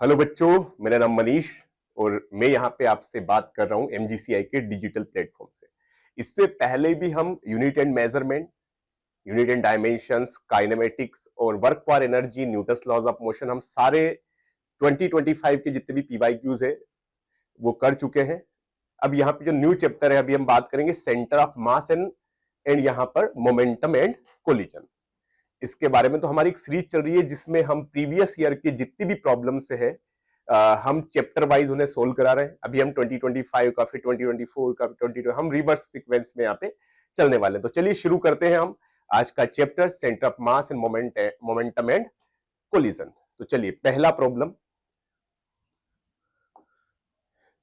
Hello बच्चों, मेरा नाम मनीष और मैं यहाँ पे आपसे बात कर रहा हूँ एमजीसीआई के डिजिटल प्लेटफॉर्म से। इससे पहले भी हम unit and measurement, unit and dimensions, kinematics और work for energy, Newton's laws of motion, हम सारे 2025 के जितने भी पीवाईक्यूज है वो कर चुके हैं। अब यहाँ पे जो न्यू चैप्टर है, अभी हम बात करेंगे सेंटर ऑफ मास एंड यहाँ पर मोमेंटम एंड कोलिजन। इसके बारे में तो हमारी एक सीरीज चल रही है जिसमें हम प्रीवियस ईयर के जितनी भी प्रॉब्लम्स है हम चैप्टर वाइज उन्हें सोल्व करा रहे हैं। अभी हम 2025 का, फिर 2024 का, 2020, हम रिवर्स सीक्वेंस में यहाँ पे चलने वाले हैं। तो चलिए शुरू करते हैं हम आज का chapter centre of mass and momentum and collision. तो चलिए पहला प्रॉब्लम,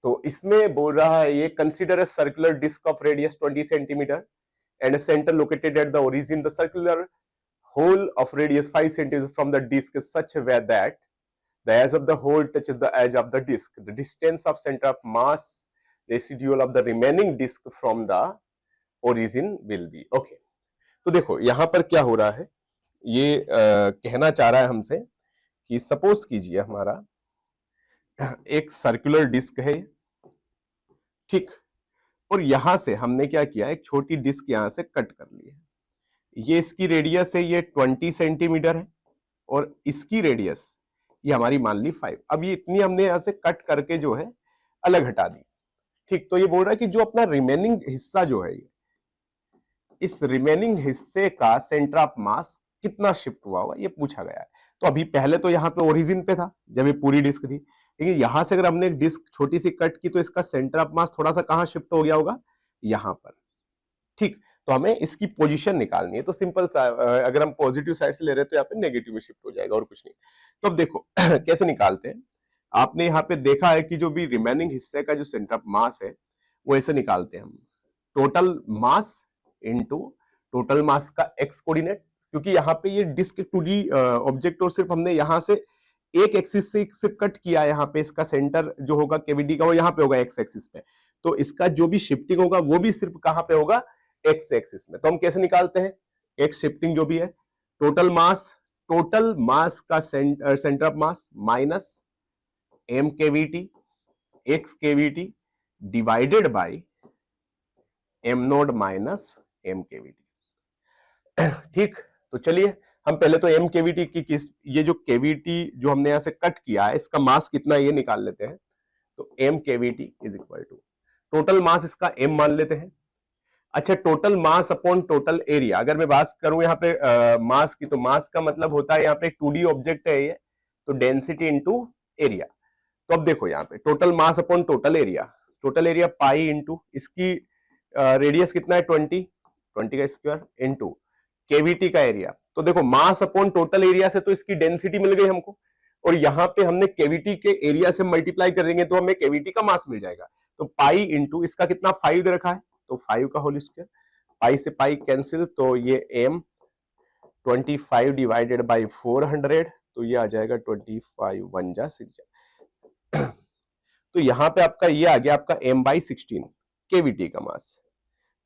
तो इसमें बोल रहा है ये consider a circular disc of radius 20 centimetre and centre located at the origin. The circular hole of radius 5 centimeters from the disc is such a way that the edge of the hole touches the edge of the disc. The distance of center of mass residual of the remaining disc from the origin will be. Okay. तो देखो यहाँ पर क्या हो रहा है, ये कहना चाह रहा है हमसे कि सपोज कीजिए हमारा एक सर्कुलर डिस्क है, ठीक, और यहां से हमने क्या किया, एक छोटी डिस्क यहां से कट कर ली है। ये इसकी रेडियस है, ये 20 सेंटीमीटर है और इसकी रेडियस ये हमारी मान ली 5। अब ये इतनी हमने यहां से कट करके जो है अलग हटा दी, ठीक। तो ये बोल रहा है कि जो अपना रिमेनिंग हिस्सा जो है, इस रिमेनिंग हिस्से का सेंटर ऑफ मास कितना शिफ्ट हुआ होगा, ये पूछा गया है। तो अभी पहले तो यहाँ पे ओरिजिन पे था जब ये पूरी डिस्क थी, लेकिन यहां से अगर हमने एक डिस्क छोटी सी कट की तो इसका सेंटर ऑफ मास थोड़ा सा कहां शिफ्ट हो गया होगा, यहां पर, ठीक। तो हमें इसकी पोजीशन निकालनी है। तो सिंपल सा, अगर हम पॉजिटिव साइड से ले रहे हैं तो यहाँ पे नेगेटिव में शिफ्ट हो जाएगा और कुछ नहीं। तो अब देखो कैसे निकालते हैं। आपने यहाँ पे देखा है कि जो भी रिमेनिंग हिस्से का जो सेंटर ऑफ मास है वो ऐसे निकालते हैं हम, total mass into total mass का एक्स कोऑर्डिनेट, क्योंकि यहाँ पे ये डिस्क 2D ऑब्जेक्ट और सिर्फ हमने यहाँ से एक एक्सिस से सिर्फ कट किया, यहाँ पे इसका सेंटर जो होगा केविटी का वो यहाँ पे होगा एक्स एक्सिस पे, तो इसका जो भी शिफ्टिंग होगा वो भी सिर्फ कहाँ पे होगा, एक्स एक्सिस में। तो हम कैसे निकालते हैं, एक्स शिफ्टिंग जो भी है, टोटल मास का centre of mass minus M cavity X cavity divided by M nought minus M cavity, ठीक। तो चलिए हम पहले तो एम केवीटी की ये जो केवीटी जो हमने यहां से कट किया है इसका मास कितना है ये निकाल लेते हैं। तो M cavity is equal to total mass, इसका एम मान लेते हैं। अच्छा, total mass upon total area, अगर मैं बात करूं यहाँ पे मास की, तो मास का मतलब होता है यहाँ पे 2D ऑब्जेक्ट है ये, तो डेंसिटी इनटू एरिया। तो अब देखो यहाँ पे total mass upon total area pi into इसकी रेडियस कितना है 20 का स्क्वायर इनटू केवीटी का एरिया। तो देखो मास अपॉन टोटल एरिया से तो इसकी डेंसिटी मिल गई हमको, और यहाँ पे हमने केवीटी के एरिया से मल्टीप्लाई कर देंगे तो हमें केवीटी का मास मिल जाएगा। तो पाई इंटू इसका कितना 5 दे रखा है, तो 5 का होल स्क्वायर, पाई से पाई कैंसिल, तो ये एम 25 डिवाइडेड बाई 400, तो ये आ जाएगा 25 1 जा 6 जा। तो यहाँ पे आपका ये आ गया आपका m बाई 16 केवीटी का मास,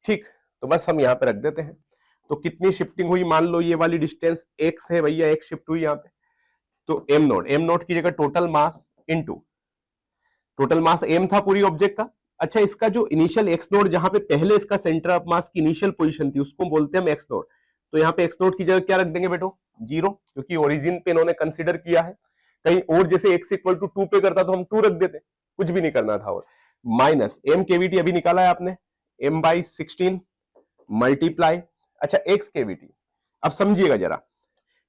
ठीक। तो बस हम यहाँ पे रख देते हैं। तो कितनी शिफ्टिंग हुई, मान लो ये वाली डिस्टेंस x है भैया, एक शिफ्ट हुई यहाँ पे, तो एम नोट की जगह total mass into total mass m था पूरी ऑब्जेक्ट का। अच्छा, इसका जो इनिशियल एक्स नोट जहां पे पहले इसका सेंटर ऑफ मास की इनिशियल पोजीशन थी उसको बोलते हैं हम एक्स नोट। तो यहाँ पे एक्स नोट की जगह क्या रख देंगे बेटो, 0, क्योंकि ओरिजिन पे इन्होंने कंसीडर किया है। कहीं और जैसे x इक्वल टू 2 पे करता तो हम 2 रख देते, कुछ भी नहीं करना था। और माइनस एम केवीटी अभी निकाला है आपने, m बाई 16 मल्टीप्लाई, अच्छा एक्स केवीटी, अब समझिएगा जरा,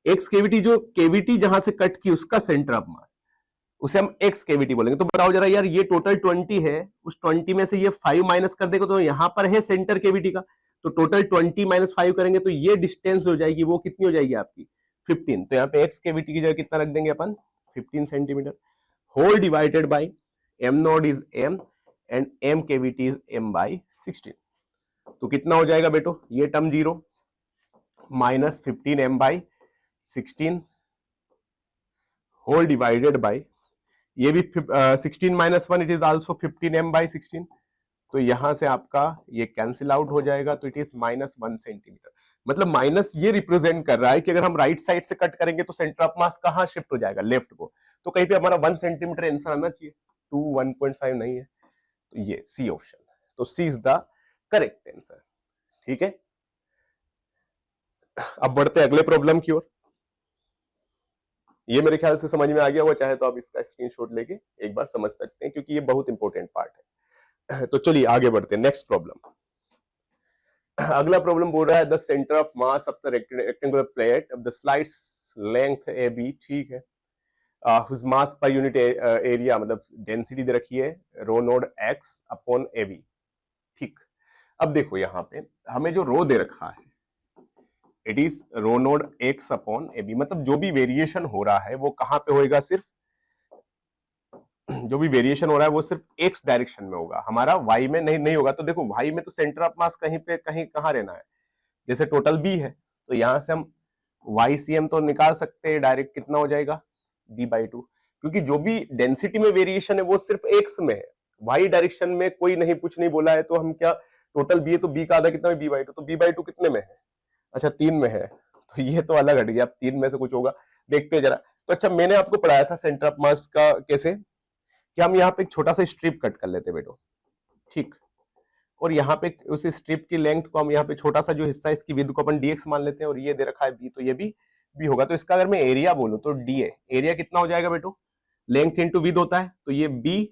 एक्स केवीटी जो केवीटी जहां से कट की उसका सेंटर ऑफ मास उसे हम एक्स केवीटी बोलेंगे। तो बताओ जरा यार, ये टोटल 20 है, उस 20 में से ये 5 माइनस कर देगा तो यहां पर है सेंटर केवीटी का, तो टोटल 20 माइनस 5 करेंगे तो ये डिस्टेंस हो जाएगी, वो कितनी हो जाएगी आपकी 15। तो यहाँ पे एक्स केवीटी की जगह कितना रख देंगे अपन, 15 centimetre, whole divided by M nought is M and M cavity is M by 16। तो कितना हो जाएगा बेटो, ये term 0 minus 15 M by 16 whole divided by, ये भी 16 minus 1 it is also 15 m by 16। तो यहां से आपका ये कैंसिल आउट हो जाएगा, तो इट इज माइनस 1 सेंटीमीटर। मतलब माइनस ये रिप्रेजेंट कर रहा है कि अगर हम राइट साइड से कट करेंगे तो सेंटर ऑफ मास कहां शिफ्ट हो जाएगा, लेफ्ट को। तो कहीं पे हमारा 1 सेंटीमीटर आंसर आना चाहिए, 2 1.5 नहीं है, तो ये सी ऑप्शन, तो सी इज द करेक्ट आंसर। ठीक है, अब बढ़ते हैं अगले प्रॉब्लम की ओर। ये मेरे ख्याल से समझ में आ गया होगा, चाहे तो आप इसका स्क्रीनशॉट लेके एक बार समझ सकते हैं, क्योंकि ये बहुत इंपॉर्टेंट पार्ट है। तो चलिए आगे बढ़ते हैं, नेक्स्ट प्रॉब्लम। अगला प्रॉब्लम बोल रहा है the centre of mass of the rectangular plate of the slides length a b, ठीक है, whose mass per unit area, मतलब डेंसिटी दे रखी है रो नोड एक्स अपॉन ए बी। ठीक, अब देखो यहाँ पे हमें जो रो दे रखा है it is rho node x upon A B, मतलब जो भी वेरिएशन हो रहा है वो कहाँ पे होएगा, सिर्फ जो भी वेरिएशन हो रहा है वो सिर्फ एक्स डायरेक्शन में होगा, हमारा वाई में नहीं होगा। तो देखो वाई में तो सेंटर ऑफ मास कहीं पे कहाँ रहना है, जैसे टोटल बी है तो यहां से हम वाई सी एम तो निकाल सकते हैं डायरेक्ट, कितना हो जाएगा b/2, क्योंकि जो भी डेंसिटी में वेरिएशन है वो सिर्फ एक्स में है, वाई डायरेक्शन में कोई नहीं, कुछ नहीं बोला है, तो हम क्या, टोटल बी है तो बी का आधा कितना है b/2, तो b/2 कितने में है, अच्छा 3 में है, तो ये तो अलग हट गया, 3 में से कुछ होगा, देखते जरा। तो अच्छा मैंने आपको पढ़ाया था सेंटर ऑफ मास का कैसे, कि हम यहाँ पे एक छोटा सा स्ट्रिप कट कर लेते बेटो, ठीक, और यहाँ पे उस स्ट्रिप की लेंथ को हम यहाँ पे छोटा सा जो हिस्सा है इसकी विड्थ को अपन dx मान लेते हैं, और ये दे रखा है b, तो ये भी b होगा। तो इसका अगर मैं एरिया बोलूं तो dA, एरिया कितना हो जाएगा बेटो, लेंथ इंटू विड्थ होता है, तो ये b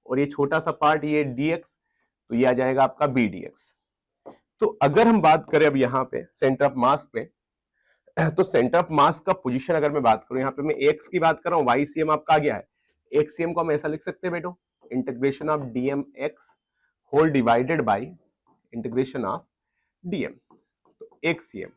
और ये छोटा सा पार्ट ये dx, तो ये आ जाएगा आपका b dx। तो अगर हम बात करें अब यहाँ पे सेंटर ऑफ मास पे, तो सेंटर ऑफ मास का पोजीशन अगर मैं बात करूं, यहाँ पे मैं x की बात कर रहा हूँ, वाई सी एम आपका आ गया है, एक्स सी एम को हम ऐसा लिख सकते हैं बेटो, integration of dm x whole divided by integration of dm, तो एक्स सी एम।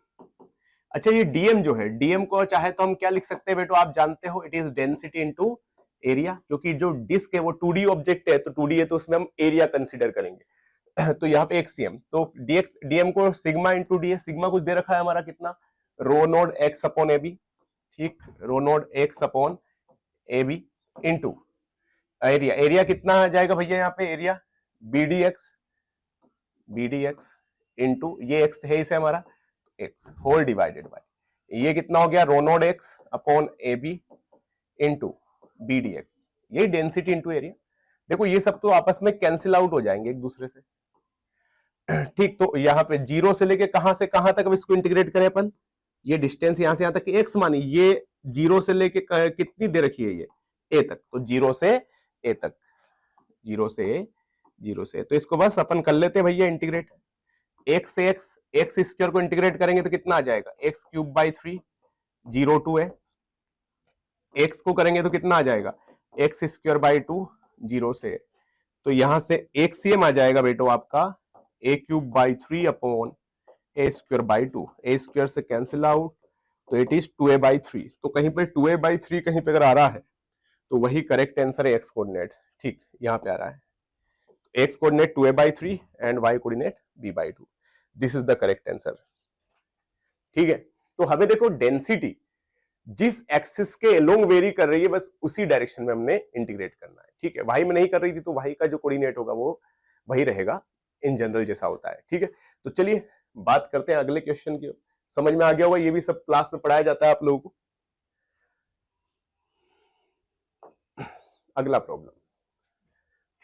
अच्छा ये dm जो है, dm को चाहे तो हम क्या लिख सकते हैं बेटो, आप जानते हो it is density into area, क्योंकि जो डिस्क है वो 2D ऑब्जेक्ट है, तो 2D है तो उसमें हम एरिया कंसीडर करेंगे। तो यहाँ पे एक्स सी एम, तो dx dm को सिग्मा इंटू डी, सिग्मा कुछ दे रखा है हमारा कितना, रो नोड एक्स अपॉन ए बी, ठीक, रो नोड एक्स अपॉन ए बी इंटू एरिया, एरिया कितना आ जाएगा भैया यहाँ पे, area b d x into ये एक्स है इसे हमारा एक्स होल डिवाइडेड बाय ये कितना हो गया, रो नोड एक्स अपॉन ए b into b d x, ये डेंसिटी इंटू एरिया। देखो ये सब तो आपस में कैंसिल आउट हो जाएंगे एक दूसरे से, ठीक, तो यहाँ पे जीरो से लेके कहां से कहां तक अब इसको इंटीग्रेट करें अपन, ये डिस्टेंस यहां से यहां तक एक्स मानी, ये जीरो से लेके कितनी दे रखी है ये ए तक, तो जीरो से ए तक, जीरो से, तो इसको बस अपन कर लेते हैं भैया इंटीग्रेट, एक्स से एक्स स्क्वायर को इंटीग्रेट करेंगे तो कितना आ जाएगा, एक्स क्यूब बाई 3, 0 टू है, एक्स को करेंगे तो कितना आ जाएगा, एक्स स्क्वायर बाई 2, 0 से, तो यहां से एक सी एम आ जाएगा बेटो आपका a cube by 3 upon a square by 2, a square से कैंसिल आउट, तो इट इज 2a/3, तो कहीं पे 2a/3 कहीं पे अगर आ रहा है तो वही करेक्ट आंसर है एक्स कोऑर्डिनेट, ठीक, यहाँ पे आ रहा है X coordinate 2a/3 and Y coordinate b/2, this is the correct answer. ठीक है, तो हमें देखो डेंसिटी जिस एक्सिस के एलोंग वेरी कर रही है बस उसी डायरेक्शन में हमने इंटीग्रेट करना है, ठीक है, वाई में नहीं कर रही थी तो वाई का जो कोऑर्डिनेट होगा वो वही रहेगा इन जनरल जैसा होता है, ठीक है। तो चलिए बात करते हैं अगले क्वेश्चन की, समझ में आ गया होगा, ये भी सब क्लास में पढ़ाया जाता है आप लोगों को। अगला प्रॉब्लम,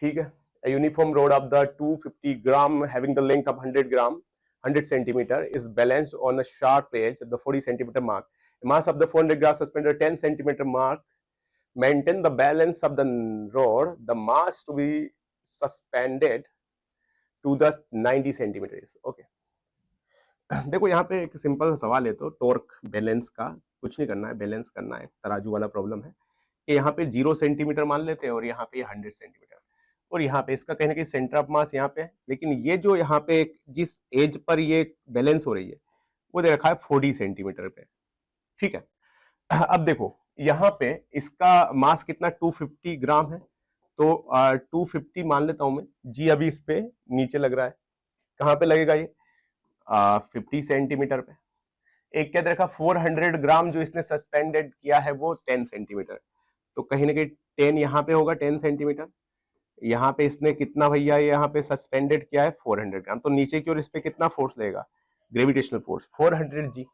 ठीक है, a uniform rod of the 250 gram having the length of 100 centimeter is balanced on a sharp edge at the 40 centimeter mark. The mass of the 400 gram suspended 10 centimeter mark. Maintain the balance of the rod. The mass to be suspended to the 90 centimeters. Okay. देखो यहाँ पे एक simple सा सवाल है, तो torque balance का कुछ नहीं करना है, बैलेंस करना है, तराजू वाला प्रॉब्लम है। यहाँ पे 0 सेंटीमीटर मान लेते हैं और यहाँ पे 100 सेंटीमीटर, और यहाँ पे इसका कहने की सेंटर ऑफ मास यहाँ पे है, लेकिन ये जो यहाँ पे जिस एज पर ये बैलेंस हो रही है वो दे रखा है 40 सेंटीमीटर पे, ठीक है। अब देखो यहाँ पे इसका मास कितना 250 ग्राम है, तो 250 मान लेता हूं मैं जी, अभी इस पे नीचे लग रहा है, कहाँ पे लगेगा ये 50 सेंटीमीटर पे। एक क्या दे रखा 400 ग्राम जो इसने सस्पेंडेड किया है वो 10 सेंटीमीटर, तो कहीं ना कहीं 10 यहाँ पे होगा 10 सेंटीमीटर, यहाँ पे इसने कितना भैया यहाँ पे सस्पेंडेड किया है 400 ग्राम, तो नीचे की ओर इस पे कितना फोर्स देगा, ग्रेविटेशनल फोर्स 400 जी,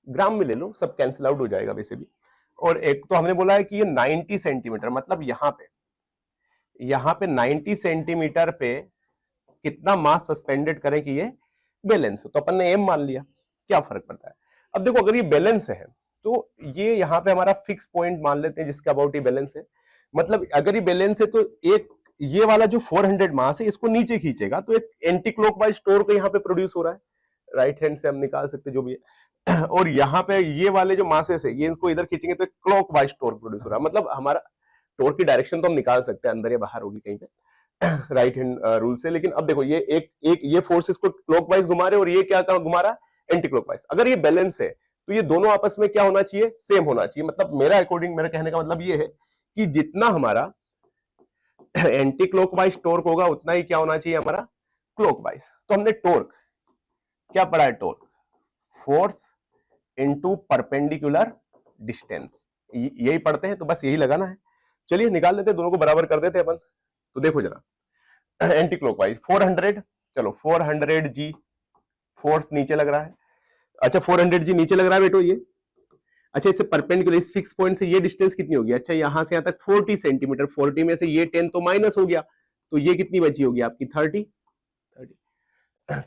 ग्राम में ले लो, सब कैंसिल आउट हो जाएगा वैसे भी, और एक तो हमने बोला है कि ये 90 सेंटीमीटर, मतलब यहाँ पे 90 सेंटीमीटर पे कितना मास सस्पेंडेड करें कि ये बैलेंस हो, तो अपन ने एम मान लिया, क्या फर्क पड़ता है। अब देखो अगर ये बैलेंस है तो ये यहाँ पे हमारा फिक्स पॉइंट मान लेते हैं जिसके अबाउट ये बैलेंस है, मतलब अगर ये बैलेंस है तो एक ये वाला जो 400 मास है इसको नीचे खींचेगा तो एक एंटी क्लॉकवाइज टॉर्क यहाँ पे प्रोड्यूस हो रहा है, राइट हैंड से हम निकाल सकते जो भी है और यहाँ पे ये वाले जो मासेस है ये इसको इधर खींचेंगे तो एक क्लॉकवाइज टॉर्क प्रोड्यूस हो रहा है, मतलब हमारा टॉर्क की डायरेक्शन तो हम निकाल सकते हैं अंदर या बाहर होगी कहीं पे राइट हैंड रूल से। लेकिन अब देखो ये एक ये फोर्स इसको क्लॉकवाइज घुमा रहे और ये क्या घुमा रहा है एंटी क्लॉकवाइज। अगर ये बैलेंस है तो ये दोनों आपस में क्या होना चाहिए, सेम होना चाहिए। मतलब मेरा अकॉर्डिंग मेरा कहने का मतलब ये है कि जितना हमारा एंटी क्लॉकवाइज टॉर्क होगा उतना ही क्या होना चाहिए हमारा क्लॉकवाइज। तो हमने टॉर्क क्या पढ़ा है, torque force into perpendicular distance, यही पढ़ते हैं तो बस यही लगाना है। चलिए निकाल लेते हैं, दोनों को बराबर कर देते हैं अपन। तो देखो जरा एंटी क्लॉकवाइज 400, चलो 400 जी फोर्स नीचे लग रहा है, अच्छा 400 जी नीचे लग रहा है बेटो ये, अच्छा इससे परपेंडिकुलर इस फिक्स पॉइंट से ये डिस्टेंस कितनी होगी, अच्छा यहां से यहां तक 40 सेंटीमीटर, 40 में से ये 10 तो माइनस हो गया तो ये कितनी बची होगी आपकी 30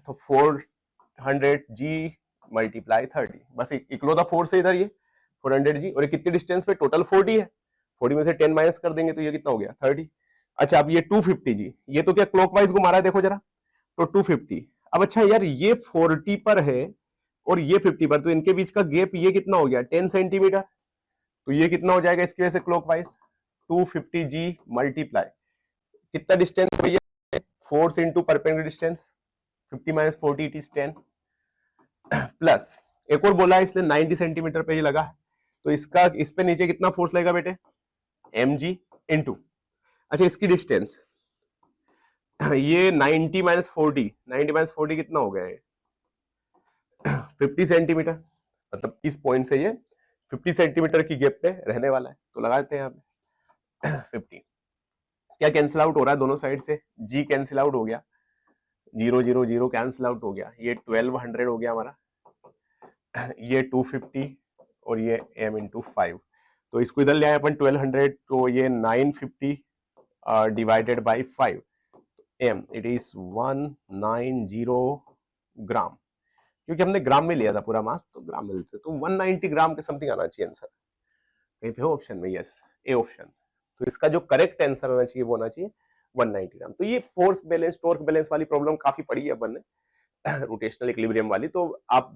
तो 400 जी मल्टीप्लाई 30, बस इकलौता फोर्स है इधर ये 400 जी, और ये कितनी डिस्टेंस पे, टोटल 40 है, 40 में से 10 माइनस कर देंगे तो ये कितना हो गया 30। अच्छा अब ये 250 जी, ये तो क्या क्लॉकवाइज घुमा रहा है देखो जरा, तो 250। अब अच्छा यार ये 40 पर है और ये 50 पर, तो इनके बीच का गैप ये कितना हो गया 10 सेंटीमीटर, तो ये कितना हो जाएगा इसकी वजह से क्लॉकवाइज 250 जी मल्टीप्लाई कितना डिस्टेंस भैया, force into perpendicular distance 50 minus 40 it is 10 plus एक और बोला है इसने 90 सेंटीमीटर पे ये लगा है, तो इसका इस पे नीचे कितना फोर्स लगेगा बेटे mg इंटू, अच्छा इसकी डिस्टेंस ये 90 माइनस 40, 90 माइनस 40 कितना हो गया है 50 सेंटीमीटर, मतलब इस पॉइंट से ये 50 सेंटीमीटर की गैप पे रहने वाला है, तो लगा देते हैं यहाँ पे 50। क्या कैंसिल आउट हो रहा है दोनों साइड से, जी कैंसिल आउट हो गया, 0 0 0 कैंसिल आउट हो गया, ये 1200 हो गया हमारा, ये 250 और ये m इंटू 5, तो इसको इधर ले आए अपन 1200, तो ये 950 divided by 5 m it is 190 ग्राम, क्योंकि हमने ग्राम में लिया था पूरा मास तो ग्राम में लेते, तो 190 ग्राम के समथिंग आना चाहिए आंसर, कहीं पे हो ऑप्शन में, यस ए ऑप्शन। तो इसका जो करेक्ट आंसर होना चाहिए वो होना चाहिए 190 ग्राम। तो ये फोर्स बैलेंस टॉर्क बैलेंस वाली प्रॉब्लम काफी पड़ी है अपन ने रोटेशनल इक्विलिब्रियम वाली, तो आप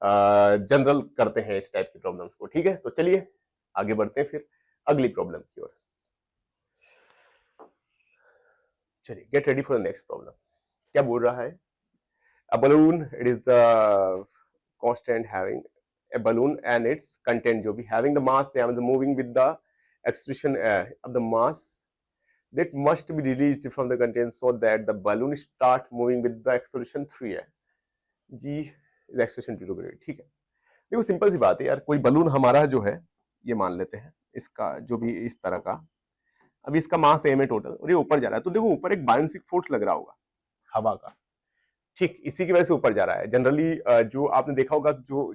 जनरल करते हैं इस टाइप की प्रॉब्लम्स को, ठीक है। तो चलिए आगे बढ़ते हैं फिर अगली प्रॉब्लम की ओर। चलिए get ready for the next problem. क्या बोल रहा है, a balloon it is the constant having a balloon and its content जो भी having the mass and the moving with the acceleration of the mass that must be released from the content so that the balloon start moving with the acceleration 3 है g is acceleration 0 grade, ठीक है। देखो simple सी बात है यार, कोई balloon हमारा जो है ये मान लेते हैं इसका जो भी इस तरह का, अभी इसका मास m है टोटल और ये ऊपर जा रहा है, तो देखो ऊपर एक बायनसिक फोर्स लग रहा होगा हवा का, ठीक, इसी की वजह से ऊपर जा रहा है। जनरली जो आपने देखा होगा जो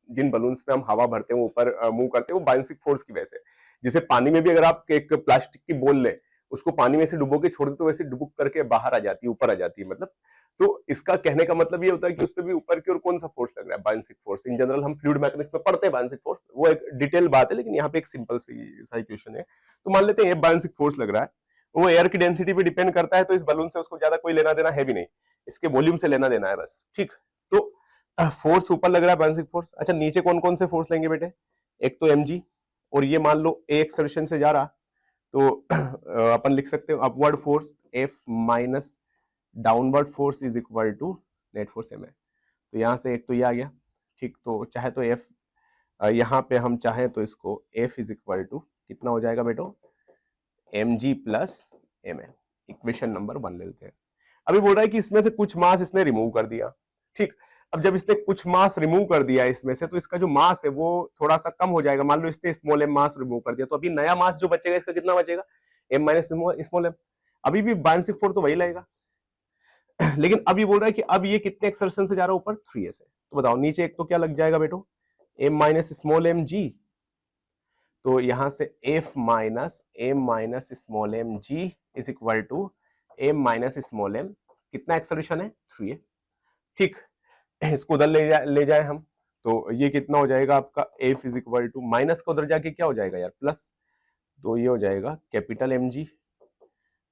जिन बलून्स पे हम हवा भरते हैं वो ऊपर मूव करते हैं वो बायनसिक फोर्स की वजह से, जैसे पानी में भी अगर आप एक प्लास्टिक की बॉल लें उसको पानी में से डुबो के छोड़ दे तो वैसे डुबुक करके बाहर आ जाती है, ऊपर आ जाती है, मतलब तो इसका कहने का मतलब ये होता है कि उस पर भी ऊपर की ओर कौन सा फोर्स लग रहा है, बायनसिक फोर्स। इन जनरल हम फ्लूइड मैकेनिक्स में पढ़ते हैं बायनसिक फोर्स, वो एक डिटेल बात है, लेकिन यहाँ पे एक सिंपल सा इक्वेशन है। तो मान लेते हैं ये बायनसिक फोर्स लग रहा है, वो एयर की डेंसिटी पे डिपेंड करता है, तो इस बलून से उसको ज्यादा कोई लेना देना है भी नहीं, इसके वॉल्यूम से लेना देना है बस, ठीक। तो फोर्स ऊपर लग रहा है बायनसिक फोर्स, अच्छा नीचे कौन कौन से फोर्स लेंगे बेटे, एक तो mg और ये मान लो a एक्सर्शन से जा रहा, तो अपन लिख सकते हो upward force F minus downward force is equal to net force m है, तो यहाँ से एक तो ये आ गया, ठीक। तो चाहे तो F यहाँ पे हम चाहें तो इसको F इज इक्वल टू कितना हो जाएगा बेटो mg प्लस m है, इक्वेशन नंबर 1 ले लेते हैं। अभी बोल रहा है कि इसमें से कुछ मास इसने रिमूव कर दिया, ठीक। अब जब इसने कुछ मास रिमूव कर दिया इसमें से, तो इसका जो मास है वो थोड़ा सा कम हो जाएगा, मान लो इसने स्मॉल m मास रिमूव कर दिया, तो अभी नया मास जो बचेगा इसका कितना बचेगा m माइनस स्मॉल m, अभी भी बायनसिक फोर्स तो वही लगेगा लेकिन अभी बोल रहा है कि अब ये कितने एक्सर्शन से जा रहा है ऊपर 3a से, तो बताओ नीचे एक तो क्या लग जाएगा बेटो m minus small m g तो यहां से F minus M minus small M G is equal to M minus small M, कितना एक्सेलरेशन है 3a। ठीक, इसको उधर ले जाए हम, तो ये कितना हो जाएगा आपका F is equal to, minus का उधर जाके क्या हो जाएगा यार प्लस, तो ये हो जाएगा capital M G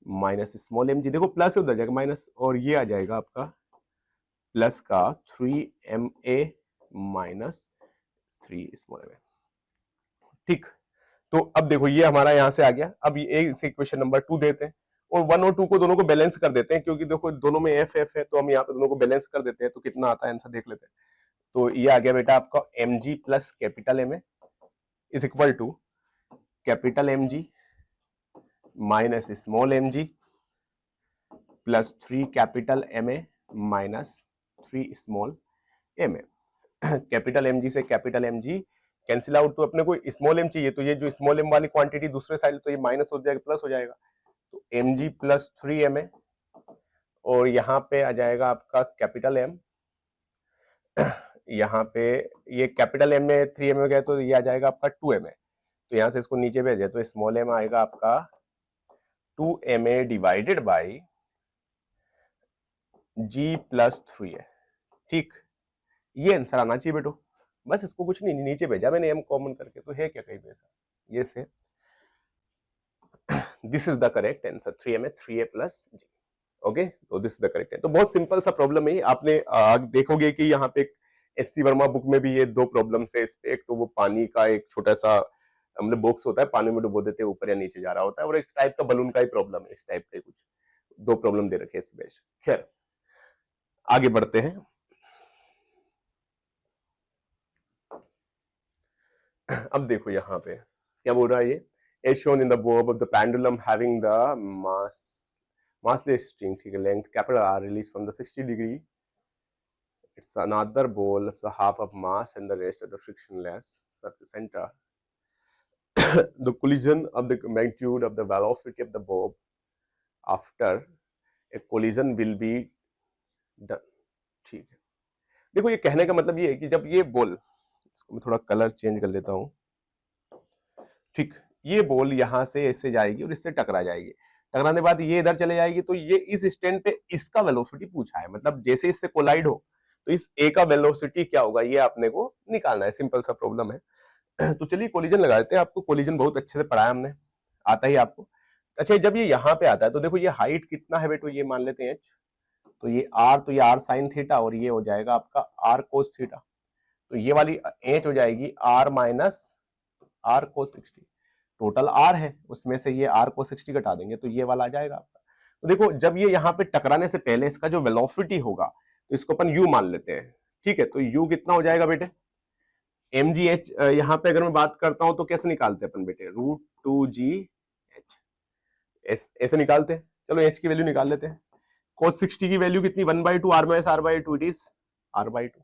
minus small M G, देखो प्लस है उधर जाएगा माइनस, और ये आ जाएगा आपका प्लस का 3ma माइनस 3 स्मॉल एम। ठीक, तो अब देखो ये हमारा यहां से आ गया। अब ये इसे इक्वेशन नंबर 2 देते हैं और 1 और 2 को दोनों को बैलेंस कर देते हैं, क्योंकि देखो दोनों में एफ एफ है, तो हम यहाँ पे दोनों को बैलेंस कर देते हैं, तो कितना आता है आंसर देख लेते हैं। तो ये आ गया बेटा आपका m g plus capital m a is equal to capital M G minus small M g plus 3 capital m a minus 3 small m a. Capital M g से capital M g cancel out, तो अपने को small m चाहिए, तो ये जो small m वाली quantity दूसरे साइड, तो ये माइनस हो जाएगा प्लस हो जाएगा, तो एम जी प्लस 3ma, और यहाँ पे आ जाएगा आपका कैपिटल एम, यहाँ पे ये कैपिटल एम में 3ma गया, तो ये आ जाएगा आपका 2ma, तो यहाँ से इसको नीचे भेजे तो स्मॉल एम आएगा आपका 2ma divided by ji plus 3a। ठीक, ये आंसर आना चाहिए बेटो, बस इसको कुछ नहीं नीचे भेजा मैंने एम कॉमन करके, तो है क्या कहीं पे ये से, this is the correct answer 3ma 3a plus G. Okay, तो दिस इज द करेक्ट है। तो बहुत सिंपल सा प्रॉब्लम है, आपने देखोगे कि यहाँ पे एससी वर्मा बुक में भी ये 2 प्रॉब्लम्स है इस पे। एक तो वो पानी का एक छोटा सा मतलब बॉक्स होता है, पानी में डुबो देते हैं, ऊपर या नीचे जा रहा होता है, और एक टाइप का बलून का ही प्रॉब्लम है, इस टाइप के कुछ 2 प्रॉब्लम दे रखे हैं इस बेस्ड। खैर आगे बढ़ते हैं। अब देखो यहाँ पे क्या बोल रहा है ये, as shown in the bob of the pendulum having the massless string, ठीक है, length capital R released from the 60 degree, it's another ball of the half of mass and the rest of the frictionless surface center. The collision of the magnitude of the velocity of the bob after a collision will be done. ठीक है, देखो ये कहने का मतलब ये है कि जब ये बॉल, इसको मैं थोड़ा कलर चेंज कर लेता हूँ, ठीक, ये बॉल यहां से ऐसे जाएगी और इससे टकरा जाएगी, टकराने के बाद ये इधर चले जाएगी, तो ये इस स्टैंड पे इसका वेलोसिटी पूछा है, मतलब जैसे इससे कोलाइड हो तो इस ए का वेलोसिटी क्या होगा ये आपने को निकालना है, सिंपल सा प्रॉब्लम है। तो चलिए कोलिजन लगा देते हैं, आपको कोलिजन बहुत अच्छे से पढ़ाया हमने, आता ही आपको। अच्छा जब ये यहाँ पे आता है तो देखो ये हाइट कितना है बेटो, ये मान लेते हैं एच, तो ये आर, तो ये आर साइन थीटा, और ये हो जाएगा आपका आर कोस थीटा, तो ये वाली एच हो जाएगी R minus R cos 60, total R है उसमें से ये आर को 60 घटा देंगे, तो ये वाला आ जाएगा आपका। तो देखो जब ये यहाँ पे टकराने से पहले इसका जो वेलोसिटी होगा, तो इसको अपन u मान लेते हैं, ठीक है, तो u कितना हो जाएगा बेटे, mgh, यहाँ पे अगर मैं बात करता हूं तो कैसे निकालते हैं अपन बेटे, √2gh, ऐसे निकालते हैं। चलो h की वैल्यू निकाल लेते हैं, cos 60 की वैल्यू कितनी, 1/2 r minus r/2, it is r/2।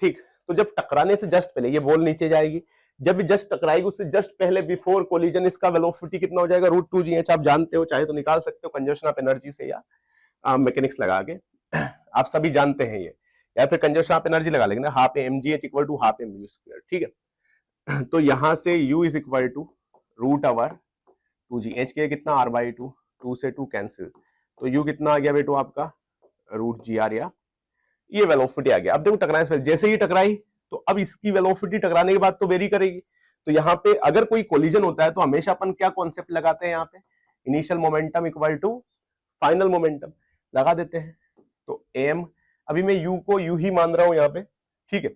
ठीक, तो जब टकराने से जस्ट पहले ये बॉल नीचे जाएगी, जब भी जस्ट टकराएगी उससे जस्ट पहले बिफोर कोलिजन इसका वेलोसिटी कितना हो जाएगा, √2gh, आप जानते हो, चाहे तो निकाल सकते हो कंजर्वेशन ऑफ एनर्जी से या मैकेनिक्स लगा के, आप सभी जानते हैं ये, या फिर कंजर्वेशन ऑफ एनर्जी लगा लेंगे ना, half mgh equal to half mu square, ठीक है। तो यहां से u is equal to √2g, h के कितना r/2, 2 से 2 कैंसिल, तो u कितना आ गया बेटो आपका √gr, या ये वेलोसिटी आ गया। अब देखो टकराने से पहले जैसे ही टकराई, तो अब इसकी वेलोसिटी टकराने के बाद तो वेरी करेगी, तो यहाँ पे अगर कोई कोलिजन होता है तो हमेशा अपन क्या कॉन्सेप्ट लगाते हैं, यहाँ पे initial momentum equal to final momentum लगा देते हैं। तो m, अभी मैं u को u ही मान रहा हूं यहाँ पे, ठीक है,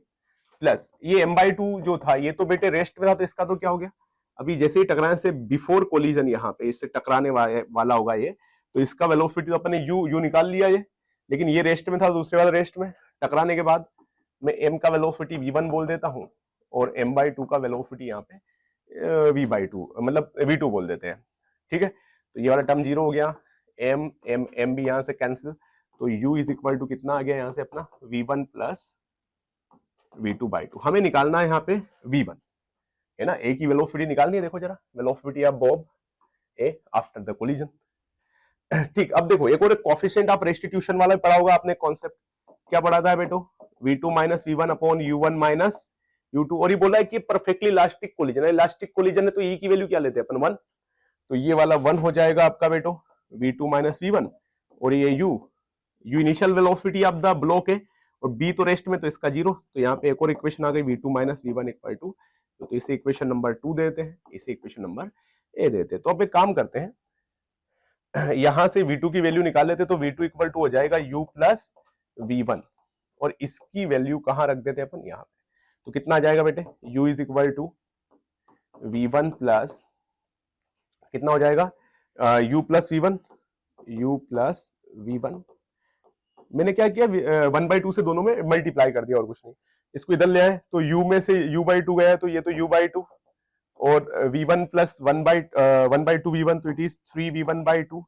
प्लस ये m/2 जो था ये तो बेटे रेस्ट में था, तो इसका तो क्या हो गया, अभी जैसे ही टकराने से बिफोर कोलिजन यहाँ पे इससे टकराने वाला होगा ये, तो इसका वेलोसिटी तो अपने u निकाल लिया ये, लेकिन ये रेस्ट में था, दूसरे वाला रेस्ट में, टकराने के बाद मैं m का वेलोसिटी v1 बोल देता हूं, और m/2 का वेलोसिटी यहाँ पे v/2 मतलब v2 बोल देते हैं, ठीक है। तो ये वाला टर्म 0 हो गया, m भी यहाँ से कैंसिल, तो u इज इक्वल टू कितना आ गया यहाँ से अपना v1 प्लस v2/2। हमें निकालना है यहाँ पे v1, है ना, a की वेलोसिटी निकालनी है, देखो जरा velocity of Bob A after the collision. ठीक, अब देखो एक और कोएफिशिएंट ऑफ रेस्टिट्यूशन वाला पढ़ा होगा आपने कॉन्सेप्ट, क्या पढ़ा था बेटो, v2 minus v1 upon u1 minus u2, और ये बोला है कि परफेक्टली इलास्टिक कोलिजन है। इलास्टिक कोलिजन है तो e की वैल्यू क्या लेते हैं अपन 1, तो ये वाला 1 हो जाएगा आपका बेटो v2 माइनस v1, और ये u initial velocity of the block है और b तो रेस्ट में, तो इसका 0। तो यहाँ पे एक और इक्वेशन आ गई v2 minus v1 equal to, तो इसे इक्वेशन नंबर 2 देते हैं, इसे इक्वेशन नंबर ए देते हैं। तो अब एक काम करते हैं, यहां से v2 की वैल्यू निकाल लेते, तो v2 इक्वल टू हो जाएगा u प्लस v1, और इसकी वैल्यू कहां रख देते हैं अपन, यहां पे। तो कितना आ जाएगा बेटे, u is equal to v1 plus कितना हो जाएगा, u प्लस v1, मैंने क्या किया 1/2 से दोनों में मल्टीप्लाई कर दिया और कुछ नहीं। इसको इधर ले आए तो u में से u/2 गया, तो ये तो u/2, और v1 प्लस 1/2 v1, तो इट इज 3v1/2,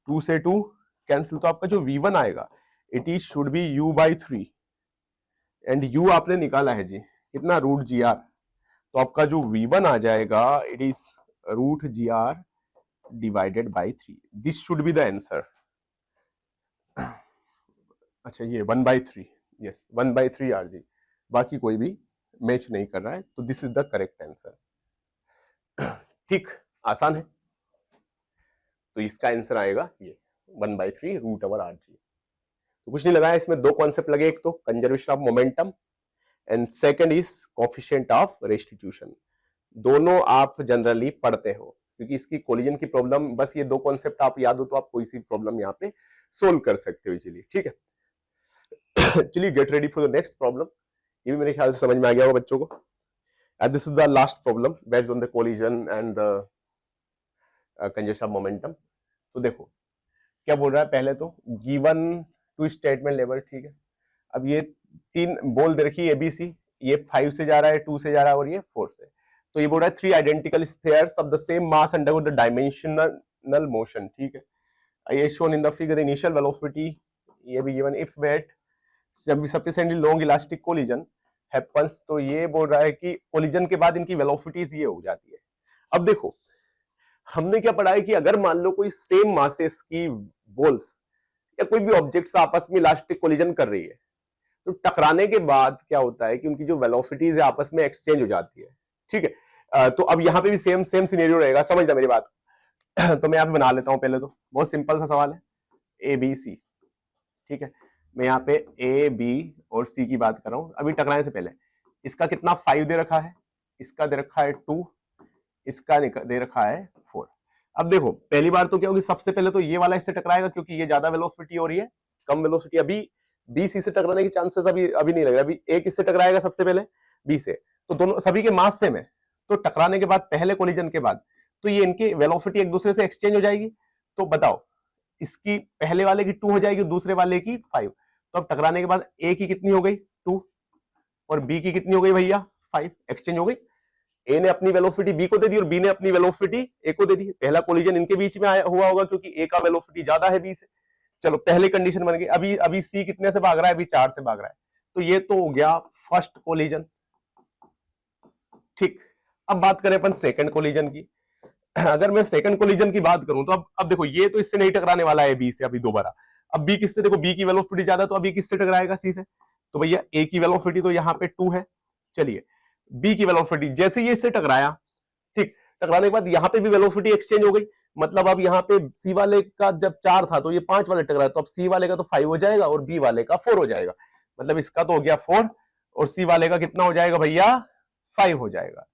2 से 2 कैंसिल, तो आपका जो v1 आएगा it is should be u/3, and u आपने निकाला है जी कितना, √gr, तो आपका जो v1 आ जाएगा it is √gr divided by 3। This should be the answer. अच्छा ये 1/3, यस 1/3 rg, बाकी कोई भी मैच नहीं कर रहा है, तो this is the correct answer. ठीक, आसान है, तो इसका आंसर आएगा ये 1/3 √rg। तो कुछ नहीं लगाया, इसमें दो कॉन्सेप्ट लगे, एक तो conservation of momentum and second is coefficient of restitution. दोनों आप जनरली पढ़ते हो, क्योंकि इसकी कोलिजन की प्रॉब्लम, बस ये दो कॉन्सेप्ट आप याद हो तो आप कोई सी प्रॉब्लम यहाँ पे सोल्व कर सकते हो इजीली। ठीक है, चलिए get ready for the next problem. ये भी मेरे ख्याल से समझ में आ गया होगा बच्चों को। And this is the last problem based on the collision and the conservation of momentum. तो देखो क्या बोल रहा है, पहले तो गिवन टू स्टेटमेंट लेवल, ठीक है। अब ये तीन बोल दे रखी है ABC, ये 5 से जा रहा है, 2 से जा रहा है और ये 4 से। तो ये बोल रहा है 3 identical spheres of the same mass undergo the dimensional motion, ठीक है। ये shown in the figure, the initial velocity, ये भी given if wait sufficiently long elastic collision happens, तो ये बोल रहा है कि कोलिजन के बाद इनकी वेलोसिटीज ये हो जाती है। अब देखो हमने क्या पढ़ा है कि अगर मान लो कोई सेम मासेस की बॉल्स या कोई भी ऑब्जेक्ट्स आपस में इलास्टिक कोलिजन कर रही है, तो टकराने के बाद क्या होता है कि उनकी जो वेलोसिटीज है आपस में एक्सचेंज हो जाती है, ठीक है। तो अब यहाँ पे भी सेम सिनेरियो रहेगा, समझना मेरी बात। तो मैं यहाँ पे बना लेता हूँ, पहले तो बहुत सिंपल सा सवाल है, ABC, ठीक है। मैं यहाँ पे A, B और C की बात कर रहा हूँ। अभी टकराने से पहले इसका कितना 5 दे रखा है, इसका दे रखा है 2, इसका दे रखा है 4। अब देखो पहली बार तो क्या होगी, सबसे पहले तो ये वाला इससे टकराएगा क्योंकि ये ज्यादा वेलोसिटी हो रही है, कम वेलोसिटी। अभी B C से टकराने के चांसेस अभी नहीं लग रहा। अभी A किससे टकराएगा सबसे पहले, B से, तो दोनों सभी के मास सेम है, तो टकराने के बाद पहले कोलिजन के बाद तो ये इनकी वेलोसिटी एक दूसरे से एक्सचेंज हो जाएगी। तो बताओ इसकी पहले वाले की 2 हो जाएगी, दूसरे वाले की 5। तो अब टकराने के बाद A की कितनी हो गई 2 और B की कितनी हो गई भैया 5, एक्सचेंज हो गई। A ने अपनी वेलोसिटी B को दे दी और B ने अपनी वेलोसिटी A को दे दी। पहला कोलिजन इनके बीच में हुआ होगा क्योंकि A का वेलोसिटी ज्यादा है B से। चलो पहली कंडीशन बन गई। अभी C कितने से भाग रहा है, अभी 4 से भाग रहा है, तो ये तो हो गया फर्स्ट कोलिजन, ठीक। अब बात करें अपन सेकंड कोलिजन की। अगर मैं सेकंड कोलिजन की बात करूं तो अब देखो ये तो इससे नहीं टकराने वाला है B से अभी दोबारा। अब B किससे, देखो B की वेलोसिटी ज्यादा, तो अभी किससे टकराएगा C से, तो भैया A की वेलोसिटी तो यहाँ पे 2 है। चलिए B की वेलोसिटी जैसे ये इससे टकराया, ठीक, टकराने के बाद यहाँ पे भी वेलोसिटी एक्सचेंज हो गई। मतलब अब यहाँ पे C वाले का जब 4 था तो ये 5 वाले टकराया, तो अब C वाले का तो 5 हो जाएगा और B वाले का 4 हो जाएगा। मतलब इसका तो हो गया 4 और C वाले का कितना हो जाएगा भैया 5 हो जाएगा,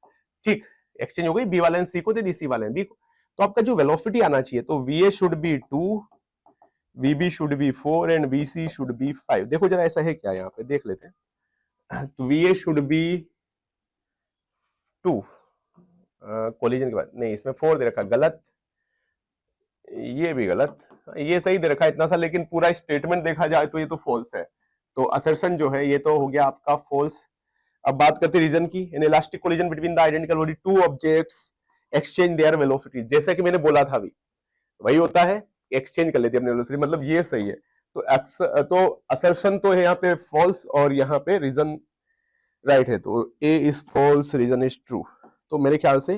ठीक। एक्सचेंज हो गई, B वाले ने C को दे दी, C वाले ने B को। तो आपका जो वेलोसिटी आना चाहिए तो VA should be 2, VB should be 4 and VC should be 5। देखो जरा ऐसा है क्या, यहाँ पे देख लेते हैं। तो VA शुड बी 2 कोलिजन के बाद, नहीं इसमें 4 दे रखा, गलत, ये भी गलत, ये सही दे रखा है इतना सा, लेकिन पूरा स्टेटमेंट देखा जाए तो ये तो फॉल्स है। तो असर्शन जो है ये तो हो गया आपका फॉल्स। अब बात करते हैं रीजन की। In elastic collision between the identical body, 2 objects exchange there velocity, जैसा कि मैंने बोला था अभी वही होता है, एक्सचेंज कर लेते हैं अपनी वेलोसिटी, मतलब ये सही है। तो असर्शन तो है यहाँ पे फॉल्स और यहाँ पे रीजन राइट है, तो A is false, reason is true. तो मेरे ख्याल से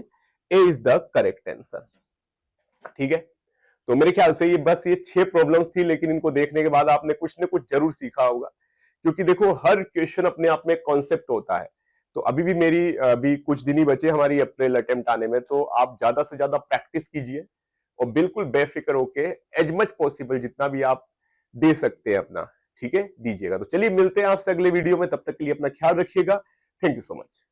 A is the correct answer, ठीक है। तो मेरे ख्याल से ये बस ये 6 प्रॉब्लम्स थी, लेकिन इनको देखने के बाद आपने कुछ न कुछ जरूर सीखा होगा, क्योंकि देखो हर क्वेश्चन अपने आप में कॉन्सेप्ट होता है। तो अभी भी मेरी अभी कुछ दिन ही बचे हमारी अप्रैल अटेम्प्ट आने में, तो आप ज्यादा से ज्यादा प्रैक्टिस कीजिए और बिल्कुल बेफिक्र होके एज मच पॉसिबल जितना भी आप दे सकते हैं अपना, ठीक है, दीजिएगा। तो चलिए मिलते हैं आपसे अगले वीडियो में, तब तक के लिए अपना ख्याल रखिएगा। Thank you so much.